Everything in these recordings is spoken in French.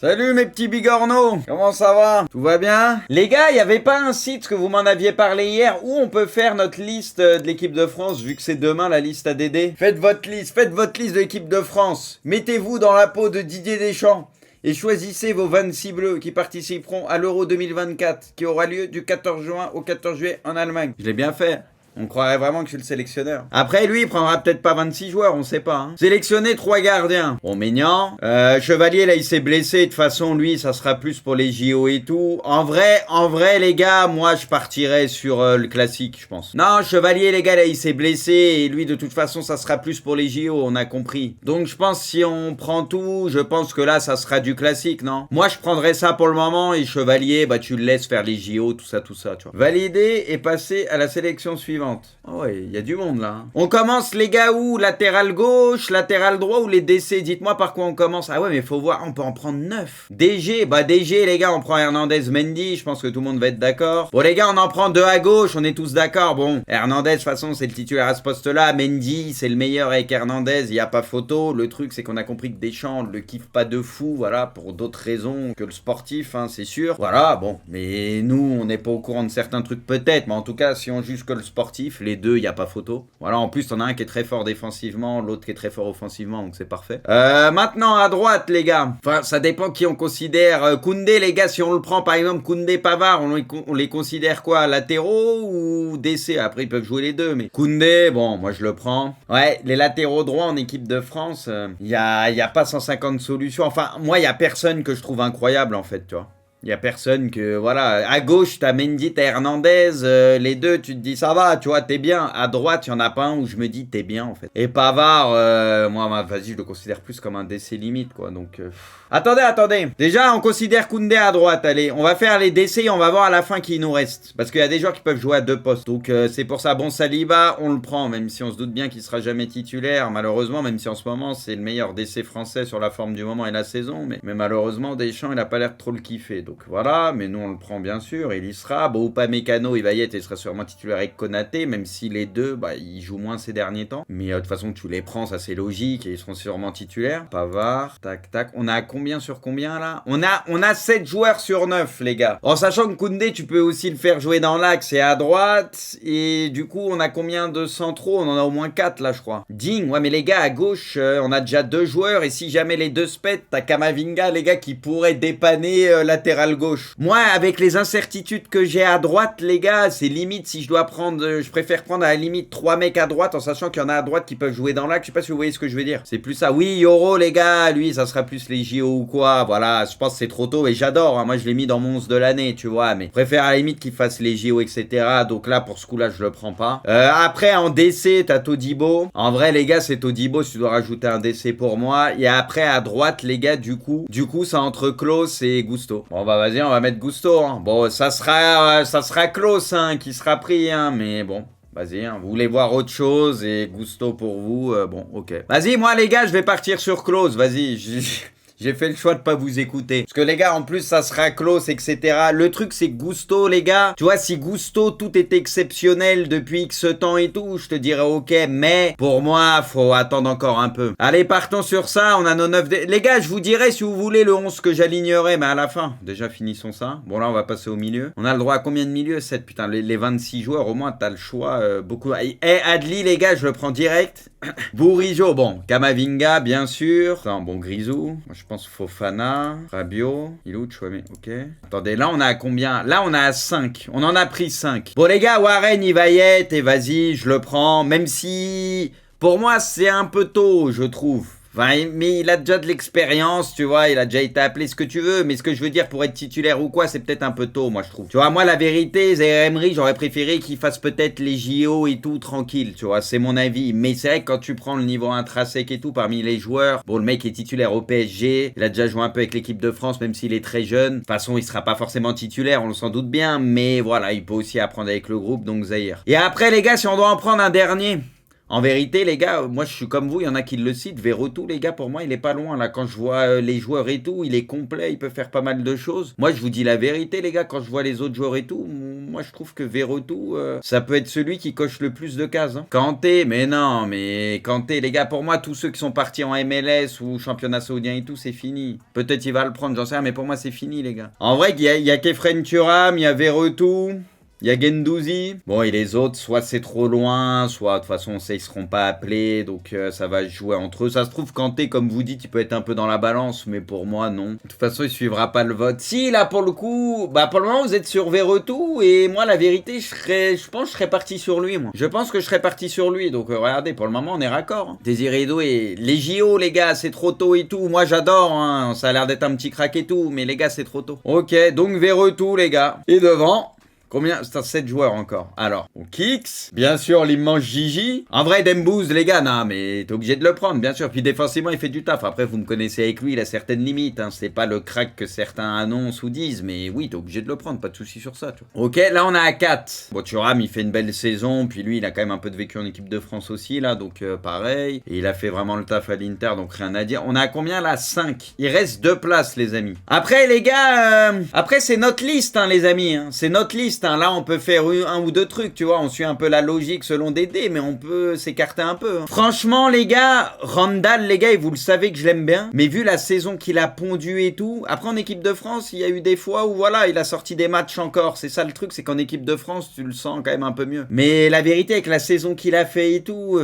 Salut mes petits bigorneaux, comment ça va? Tout va bien? Les gars, y avait pas un site que vous m'en aviez parlé hier où on peut faire notre liste de l'équipe de France vu que c'est demain la liste ADD? Faites votre liste de l'équipe de France. Mettez-vous dans la peau de Didier Deschamps et choisissez vos 26 bleus qui participeront à l'Euro 2024 qui aura lieu du 14 juin au 14 juillet en Allemagne. Je l'ai bien fait. On croirait vraiment que je suis le sélectionneur. Après, lui, il prendra peut-être pas 26 joueurs, on sait pas. Hein. Sélectionner 3 gardiens. Bon, Maignan. Chevalier, là, il s'est blessé. De toute façon, lui, ça sera plus pour les JO et tout. En vrai, les gars, moi, je partirais sur le classique, je pense. Non, Chevalier, les gars, là, il s'est blessé. Et lui, de toute façon, ça sera plus pour les JO, on a compris. Donc, je pense, si on prend tout, je pense que là, ça sera du classique, non? Moi, je prendrais ça pour le moment. Et Chevalier, bah, tu le laisses faire les JO, tout ça, tu vois. Valider et passer à la sélection suivante. Oh ouais, il y a du monde là. On commence les gars où? Latéral gauche, latéral droit ou les DC? Dites-moi par quoi on commence. Ah ouais, mais faut voir, on peut en prendre 9. DG, bah DG les gars, on prend Hernandez, Mendy, je pense que tout le monde va être d'accord. Bon les gars, on en prend 2 à gauche, on est tous d'accord. Bon, Hernandez de toute façon c'est le titulaire à ce poste-là. Mendy, c'est le meilleur avec Hernandez, il n'y a pas photo. Le truc c'est qu'on a compris que Deschamps le kiffe pas de fou, voilà, pour d'autres raisons que le sportif, hein, c'est sûr. Voilà, bon, mais nous on n'est pas au courant de certains trucs peut-être, mais en tout cas si on juge que le sportif, les deux, il n'y a pas photo. Voilà, en plus, t'en as un qui est très fort défensivement, l'autre qui est très fort offensivement, donc c'est parfait. Maintenant, à droite, les gars. Enfin, ça dépend qui on considère. Koundé, les gars, si on le prend, par exemple, Koundé, Pavard, on les considère quoi? Latéraux ou DC? Après, ils peuvent jouer les deux, mais Koundé, bon, moi, je le prends. Ouais, les latéraux droits en équipe de France, il y a pas 150 solutions. Enfin, moi, il y a personne que je trouve incroyable, en fait, tu vois. Il y a personne que, voilà, à gauche, t'as Mendy, t'as Hernandez, les deux, tu te dis, ça va, tu vois, t'es bien. À droite, il y en a pas un où je me dis, t'es bien, en fait. Et Pavard, moi, vas-y, je le considère plus comme un DC limite, quoi, donc... Attendez. Déjà, on considère Koundé à droite, allez. On va faire les DC et on va voir à la fin qui nous reste. Parce qu'il y a des joueurs qui peuvent jouer à 2 postes. Donc, c'est pour ça, bon, Saliba, on le prend, même si on se doute bien qu'il sera jamais titulaire, malheureusement, même si en ce moment, c'est le meilleur DC français sur la forme du moment et la saison. Mais malheureusement, Deschamps, il a pas l'air de trop le kiffer. Donc voilà, mais nous on le prend bien sûr, il y sera. Bon, Upamecano, il va y être, il sera sûrement titulaire avec Konaté, même si les deux, bah, ils jouent moins ces derniers temps. Mais de toute façon, tu les prends, ça c'est logique, et ils seront sûrement titulaires. Pavard, tac. On a combien sur combien là? On a 7 joueurs sur 9, les gars. En sachant que Koundé, tu peux aussi le faire jouer dans l'axe et à droite. Et du coup, on a combien de centraux? On en a au moins 4 là, je crois. Digne, ouais, mais les gars, à gauche, on a déjà 2 joueurs. Et si jamais les deux se pètent, t'as Kamavinga, les gars, qui pourrait dépanner latéral gauche. Moi, avec les incertitudes que j'ai à droite, les gars, c'est limite si je dois prendre... je préfère prendre à la limite 3 mecs à droite en sachant qu'il y en a à droite qui peuvent jouer dans l'axe. Je sais pas si vous voyez ce que je veux dire. C'est plus ça. Oui, Yoro, les gars, lui, ça sera plus les JO ou quoi. Voilà, je pense que c'est trop tôt et j'adore. Hein. Moi, je l'ai mis dans mon 11 de l'année, tu vois. Mais je préfère à la limite qu'il fasse les JO, etc. Donc là, pour ce coup-là, je le prends pas. Après, en DC, t'as Todibo. En vrai, les gars, c'est Todibo si tu dois rajouter un DC pour moi. Et après, à droite, les gars, du coup, c'est entre Klose et Gusto. Bon, bah, vas-y, on va mettre Gusto. Hein. Bon, ça sera Klose hein, qui sera pris, hein, mais bon. Vas-y, hein, vous voulez voir autre chose et Gusto pour vous, bon, ok. Vas-y, moi les gars, je vais partir sur Klose, vas-y, j'ai fait le choix de pas vous écouter. Parce que les gars, en plus, ça sera Klose, etc. Le truc, c'est Gusto, les gars. Tu vois, si Gusto, tout est exceptionnel depuis X temps et tout, je te dirais ok. Mais pour moi, faut attendre encore un peu. Allez, partons sur ça. On a nos 9... Les gars, je vous dirai si vous voulez le 11 que j'alignerai, mais à la fin. Déjà, finissons ça. Bon, là, on va passer au milieu. On a le droit à combien de milieux? 7, putain. Les 26 joueurs, au moins, t'as le choix. Beaucoup. Adli, les gars, je le prends direct. Bourigeau, bon. Kamavinga, bien sûr. Attends, bon, Grisou. Moi, je pense Fofana, Rabiot, Ilouch, ouais, mais ok. Attendez, là on a combien? Là on a 5. On en a pris 5. Bon les gars, Warren il va y être et vas-y, je le prends. Même si pour moi c'est un peu tôt, je trouve. Enfin, mais il a déjà de l'expérience, tu vois, il a déjà été appelé ce que tu veux, mais ce que je veux dire pour être titulaire ou quoi, c'est peut-être un peu tôt, moi je trouve. Tu vois, moi la vérité, Zaïre Emery, j'aurais préféré qu'il fasse peut-être les JO et tout tranquille, tu vois, c'est mon avis. Mais c'est vrai que quand tu prends le niveau intrinsèque et tout parmi les joueurs, bon le mec est titulaire au PSG, il a déjà joué un peu avec l'équipe de France, même s'il est très jeune. De toute façon, il sera pas forcément titulaire, on le s'en doute bien, mais voilà, il peut aussi apprendre avec le groupe, donc Zaïre. Et après les gars, si on doit en prendre un dernier... En vérité, les gars, moi je suis comme vous, il y en a qui le citent. Verretou, les gars, pour moi, il est pas loin. Là, quand je vois les joueurs et tout, il est complet, il peut faire pas mal de choses. Moi, je vous dis la vérité, les gars, quand je vois les autres joueurs et tout, moi je trouve que Verretou, ça peut être celui qui coche le plus de cases. Hein. Kanté, mais non, mais Kanté, les gars, pour moi, tous ceux qui sont partis en MLS ou championnat saoudien et tout, c'est fini. Peut-être il va le prendre, j'en sais rien, mais pour moi, c'est fini, les gars. En vrai, il y a Kefren Thuram, il y a Verretou. Il y a Guendouzi. Bon, et les autres, soit c'est trop loin, soit de toute façon, on sait ils seront pas appelés, donc ça va jouer entre eux. Ça se trouve, Kanté, comme vous dites, il peut être un peu dans la balance, mais pour moi, non. De toute façon, il suivra pas le vote. Si, là, pour le coup, bah pour le moment, vous êtes sur Verretou, et moi, la vérité, je pense que je serais parti sur lui, moi. Je pense que je serais parti sur lui, donc regardez, pour le moment, on est raccord. Hein. Désiré Doué, les JO, les gars, c'est trop tôt et tout. Moi, j'adore, hein. Ça a l'air d'être un petit crack et tout, mais les gars, c'est trop tôt. Ok, donc Verretou, les gars. Et devant... Combien? C'est 7 joueurs encore. Alors, on Kicks, bien sûr l'immense Gigi. En vrai, Dembouz, les gars, non, mais t'es obligé de le prendre, bien sûr. Puis défensivement, il fait du taf. Après, vous me connaissez avec lui, il a certaines limites. Hein. C'est pas le crack que certains annoncent ou disent, mais oui, t'es obligé de le prendre, pas de souci sur ça. Tu vois. Ok, là on a à 4. Bon, Thuram, il fait une belle saison, puis lui, il a quand même un peu de vécu en équipe de France aussi, là, donc pareil. Et il a fait vraiment le taf à l'Inter, donc rien à dire. On a à combien là? 5. Il reste 2 places, les amis. Après, les gars, après, c'est notre liste, hein, les amis. Hein. C'est notre liste. Hein. Là, on peut faire un ou deux trucs, tu vois. On suit un peu la logique selon Dédé, mais on peut s'écarter un peu. Hein. Franchement, les gars, Randall, les gars, et vous le savez que je l'aime bien, mais vu la saison qu'il a pondu et tout, après en équipe de France, il y a eu des fois où voilà, il a sorti des matchs encore. C'est ça le truc, c'est qu'en équipe de France, tu le sens quand même un peu mieux. Mais la vérité, avec la saison qu'il a fait et tout...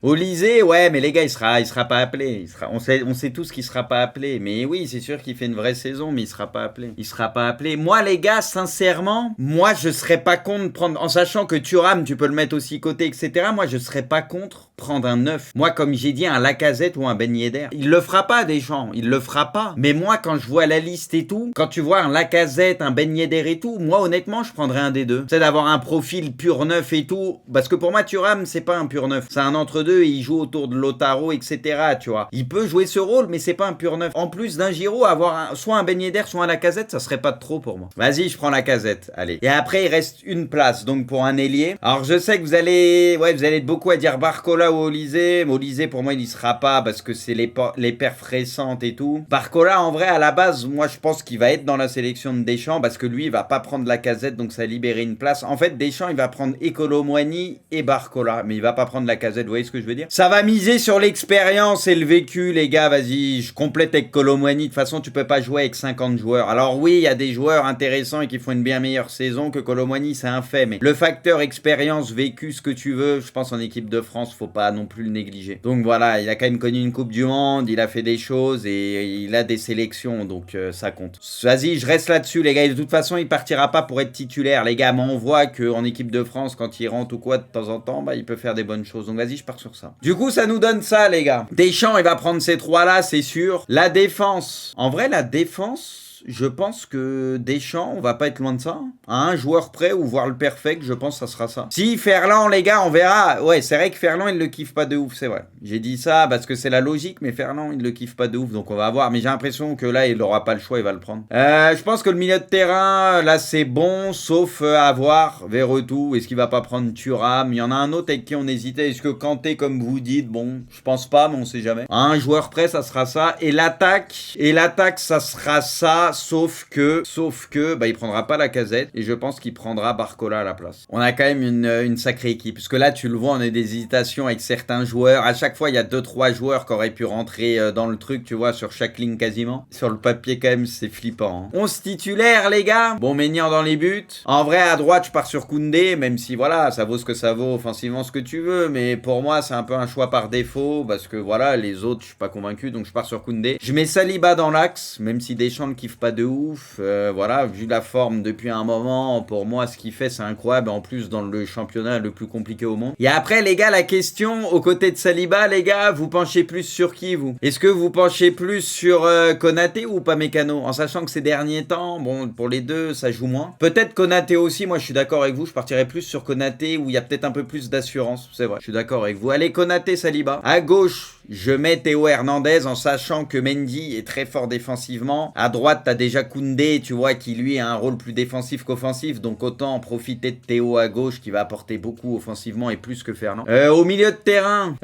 Olysée, ouais, mais les gars, il sera pas appelé. On sait tous qu'il sera pas appelé. Mais oui, c'est sûr qu'il fait une vraie saison, mais il sera pas appelé. Il sera pas appelé. Moi, les gars, sincèrement, moi, je serais pas contre prendre, en sachant que Thuram, tu peux le mettre aussi côté, etc. Moi, je serais pas contre prendre un 9. Moi, comme j'ai dit, un Lacazette ou un Ben Yedder. Il le fera pas, Deschamps. Il le fera pas. Mais moi, quand je vois la liste et tout, quand tu vois un Lacazette, un Ben Yedder et tout, moi, honnêtement, je prendrais un des deux. C'est d'avoir un profil pur neuf et tout. Parce que pour moi, Thuram, c'est pas un pur neuf. C'est un entre-deux. Et il joue autour de Lautaro, etc. Tu vois. Il peut jouer ce rôle, mais c'est pas un pur neuf. En plus d'un Giroud, avoir soit un Ben Yedder, soit un Lacazette, ça serait pas de trop pour moi. Vas-y, je prends Lacazette. Allez. Et après, il reste une place, donc pour un ailier. Alors, je sais que vous allez être beaucoup à dire Barcola ou Olysée. Mais Olysée, pour moi, il y sera pas parce que c'est les perfs récentes et tout. Barcola, en vrai, à la base, moi, je pense qu'il va être dans la sélection de Deschamps parce que lui, il va pas prendre Lacazette, donc ça a libéré une place. En fait, Deschamps, il va prendre Kolo Muani et Barcola, mais il va pas prendre Lacazette. Vous voyez ce que je veux dire? Ça va miser sur l'expérience et le vécu, les gars. Vas-y, je complète avec Kolo Muani. De toute façon, tu peux pas jouer avec 50 joueurs. Alors oui, il y a des joueurs intéressants et qui font une bien meilleure saison que Kolo Muani, c'est un fait. Mais le facteur expérience, vécu, ce que tu veux, je pense en équipe de France, faut pas non plus le négliger. Donc voilà, il a quand même connu une Coupe du Monde, il a fait des choses et il a des sélections, donc ça compte. Vas-y, je reste là-dessus, les gars. De toute façon, il partira pas pour être titulaire, les gars. Mais on voit qu'en équipe de France, quand il rentre ou quoi de temps en temps, bah, il peut faire des bonnes choses. Donc vas-y, je pars sur ça. Du coup, ça nous donne ça, les gars. Deschamps, il va prendre ces trois-là, c'est sûr. La défense. En vrai, la défense... Je pense que Deschamps, on va pas être loin de ça. À un joueur près ou voir le perfect, je pense que ça sera ça. Si Ferland, les gars, on verra. Ouais, c'est vrai que Ferland, il le kiffe pas de ouf, c'est vrai. J'ai dit ça parce que c'est la logique, mais Ferland, il le kiffe pas de ouf, donc on va voir. Mais j'ai l'impression que là, il aura pas le choix, il va le prendre. Je pense que le milieu de terrain, là, c'est bon, sauf à voir Verretou. Est-ce qu'il va pas prendre Thuram? Il y en a un autre avec qui on hésitait. Est-ce que Kanté, comme vous dites, bon, je pense pas, mais on sait jamais. À un joueur près, ça sera ça. Et l'attaque, ça sera ça. Sauf que, bah, il prendra pas Lacazette et je pense qu'il prendra Barcola à la place. On a quand même une sacrée équipe. Parce que là, tu le vois, on a des hésitations avec certains joueurs. À chaque fois, il y a 2-3 joueurs qui auraient pu rentrer dans le truc, tu vois, sur chaque ligne quasiment. Sur le papier, quand même, c'est flippant. Hein. 11 titulaires, les gars. Bon, Maignan dans les buts. En vrai, à droite, je pars sur Koundé, même si, voilà, ça vaut ce que ça vaut, offensivement, ce que tu veux. Mais pour moi, c'est un peu un choix par défaut. Parce que, voilà, les autres, je suis pas convaincu. Donc, je pars sur Koundé. Je mets Saliba dans l'axe, même si Deschamps ne kiffe pas de ouf, voilà, vu la forme depuis un moment, pour moi, ce qu'il fait, c'est incroyable, en plus, dans le championnat le plus compliqué au monde. Et après, les gars, la question, aux côtés de Saliba, les gars, vous penchez plus sur qui, vous? Est-ce que vous penchez plus sur Konaté ou Upamecano? En sachant que ces derniers temps, bon, pour les deux, ça joue moins. Peut-être Konaté aussi, moi, je suis d'accord avec vous, je partirais plus sur Konaté, où il y a peut-être un peu plus d'assurance, c'est vrai, je suis d'accord avec vous. Allez, Konaté, Saliba. À gauche, je mets Théo Hernandez, en sachant que Mendy est très fort défensivement. À droite, t'as déjà Koundé, tu vois, qui lui a un rôle plus défensif qu'offensif, donc autant en profiter de Théo à gauche qui va apporter beaucoup offensivement et plus que Fernand. Au milieu de terrain,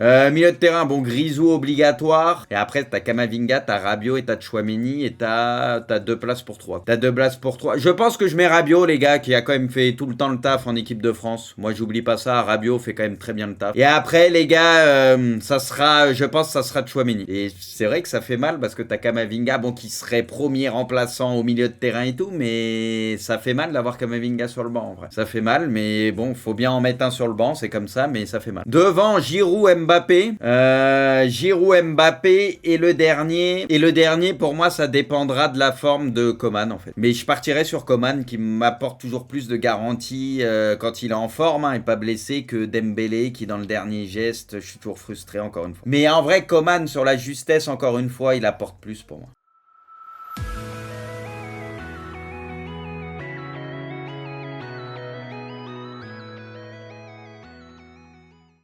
bon, Grisou obligatoire. Et après, t'as Kamavinga, t'as Rabiot et t'as Tchouaméni et t'as 2 places pour 3. T'as 2 places pour 3. Je pense que je mets Rabiot, les gars, qui a quand même fait tout le temps le taf en équipe de France. Moi, j'oublie pas ça. Rabiot fait quand même très bien le taf. Et après, les gars, je pense que ça sera Tchouaméni. Et c'est vrai que ça fait mal parce que t'as Kamavinga, bon, qui serait premier remplaçant au milieu de terrain et tout, mais ça fait mal d'avoir Kamavinga sur le banc, en vrai. Ça fait mal, mais bon, faut bien en mettre un sur le banc, c'est comme ça, mais ça fait mal. Devant, Giroud, Mbappé. Mbappé et le dernier, pour moi, ça dépendra de la forme de Coman, en fait. Mais je partirai sur Coman, qui m'apporte toujours plus de garantie quand il est en forme, et pas blessé, que Dembélé, qui dans le dernier geste, je suis toujours frustré, encore une fois. Mais en vrai, Coman, sur la justesse, encore une fois, il apporte plus pour moi.